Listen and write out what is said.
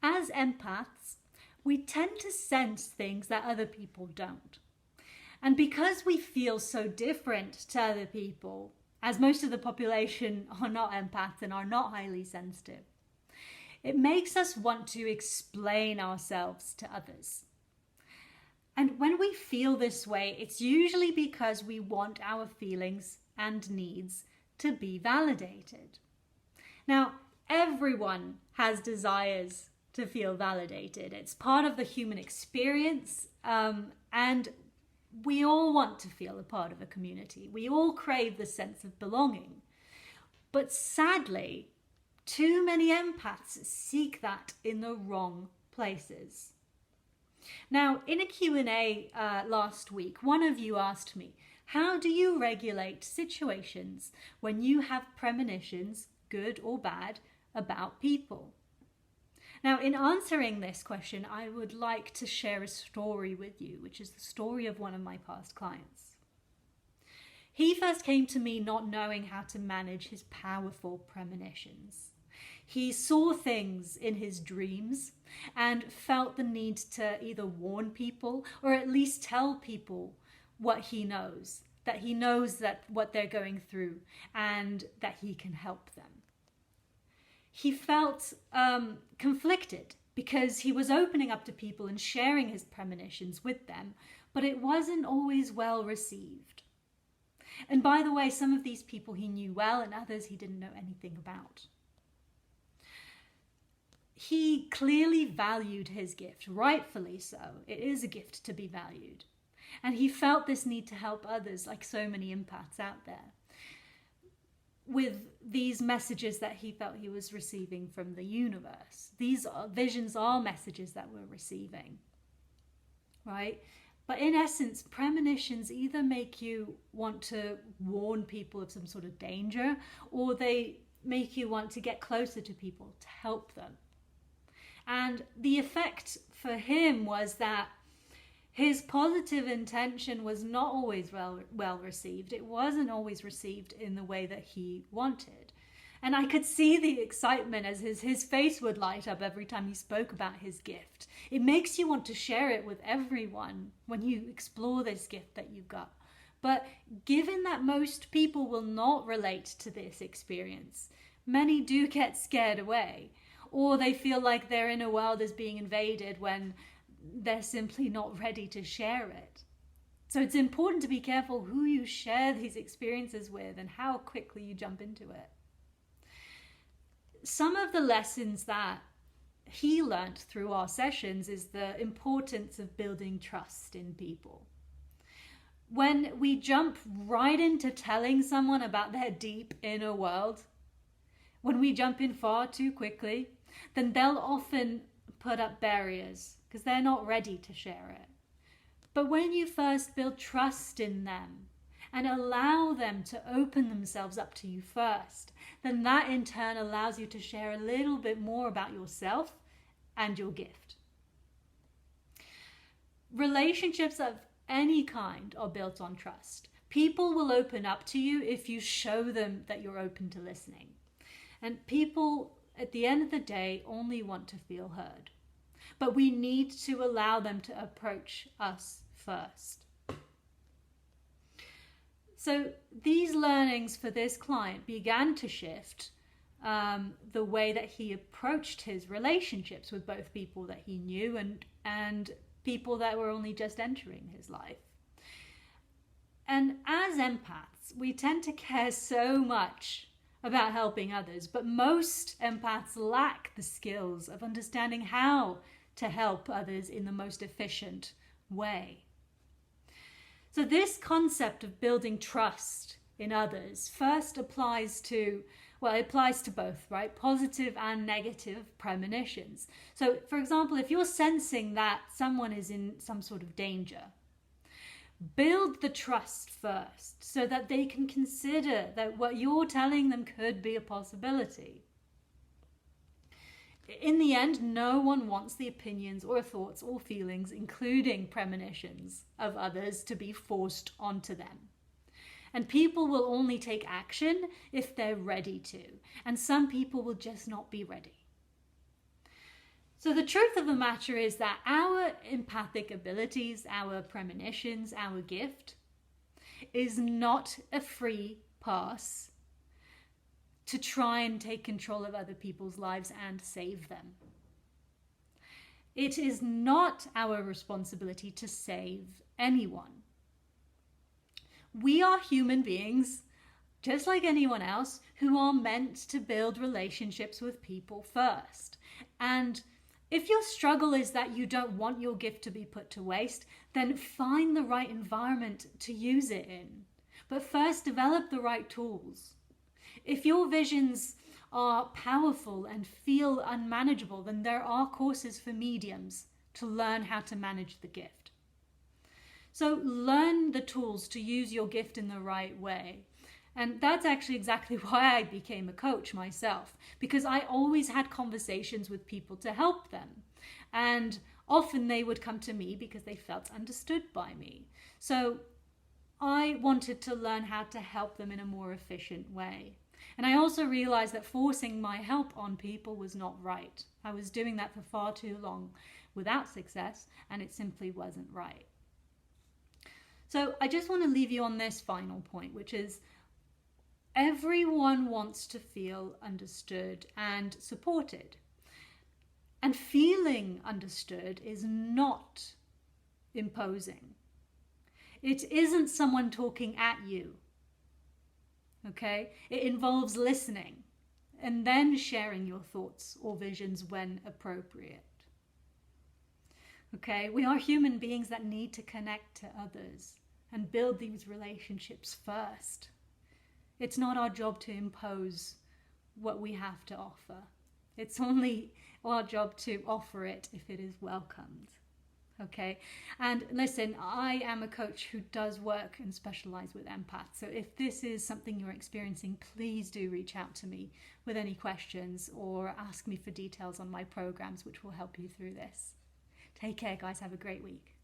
As empaths, we tend to sense things that other people don't. And because we feel so different to other people, as most of the population are not empaths and are not highly sensitive, it makes us want to explain ourselves to others. And when we feel this way, it's usually because we want our feelings and needs to be validated. Now, everyone has desires to feel validated. It's part of the human experience, and we all want to feel a part of a community. We all crave the sense of belonging. But sadly, too many empaths seek that in the wrong places. Now, in a Q&A last week, one of you asked me, how do you regulate situations when you have premonitions, good or bad, about people? Now, in answering this question, I would like to share a story with you, which is the story of one of my past clients. He first came to me not knowing how to manage his powerful premonitions. He saw things in his dreams and felt the need to either warn people or at least tell people what he knows, that what they're going through and that he can help them. He felt conflicted because he was opening up to people and sharing his premonitions with them, but it wasn't always well received. And by the way, some of these people he knew well and others he didn't know anything about. He clearly valued his gift, rightfully so. It is a gift to be valued. And he felt this need to help others, like so many empaths out there, with these messages that he felt he was receiving from the universe. These visions are messages that we're receiving, right? But in essence, premonitions either make you want to warn people of some sort of danger, or they make you want to get closer to people to help them. And the effect for him was that his positive intention was not always well received. It wasn't always received in the way that he wanted. And I could see the excitement as his face would light up every time he spoke about his gift. It makes you want to share it with everyone when you explore this gift that you've got. But given that most people will not relate to this experience, many do get scared away, or they feel like their inner world is being invaded when they're simply not ready to share it. So it's important to be careful who you share these experiences with and how quickly you jump into it. Some of the lessons that he learned through our sessions is the importance of building trust in people. When we jump right into telling someone about their deep inner world, when we jump in far too quickly, then they'll often put up barriers because they're not ready to share it. But when you first build trust in them and allow them to open themselves up to you first, then that in turn allows you to share a little bit more about yourself and your gift. Relationships of any kind are built on trust. People will open up to you if you show them that you're open to listening. And people, at the end of the day, only want to feel heard. But we need to allow them to approach us first. So these learnings for this client began to shift the way that he approached his relationships with both people that he knew and people that were only just entering his life. And as empaths, we tend to care so much about helping others, but most empaths lack the skills of understanding how to help others in the most efficient way. So this concept of building trust in others first applies to both, right? Positive and negative premonitions. So for example, if you're sensing that someone is in some sort of danger, build the trust first so that they can consider that what you're telling them could be a possibility. In the end, no one wants the opinions or thoughts or feelings, including premonitions of others, to be forced onto them. And people will only take action if they're ready to. And some people will just not be ready. So the truth of the matter is that our empathic abilities, our premonitions, our gift is not a free pass to try and take control of other people's lives and save them. It is not our responsibility to save anyone. We are human beings, just like anyone else, who are meant to build relationships with people first. And if your struggle is that you don't want your gift to be put to waste, then find the right environment to use it in. But first, develop the right tools. If your visions are powerful and feel unmanageable, then there are courses for mediums to learn how to manage the gift. So learn the tools to use your gift in the right way. And that's actually exactly why I became a coach myself, because I always had conversations with people to help them. And often they would come to me because they felt understood by me. So I wanted to learn how to help them in a more efficient way. And I also realized that forcing my help on people was not right. I was doing that for far too long without success, and it simply wasn't right. So I just want to leave you on this final point, which is everyone wants to feel understood and supported. And feeling understood is not imposing. It isn't someone talking at you. Okay? It involves listening and then sharing your thoughts or visions when appropriate. Okay? We are human beings that need to connect to others and build these relationships first. It's not our job to impose what we have to offer. It's only our job to offer it if it is welcomed. Okay? And listen, I am a coach who does work and specialize with empaths. So if this is something you're experiencing, please do reach out to me with any questions or ask me for details on my programs, which will help you through this. Take care, guys. Have a great week.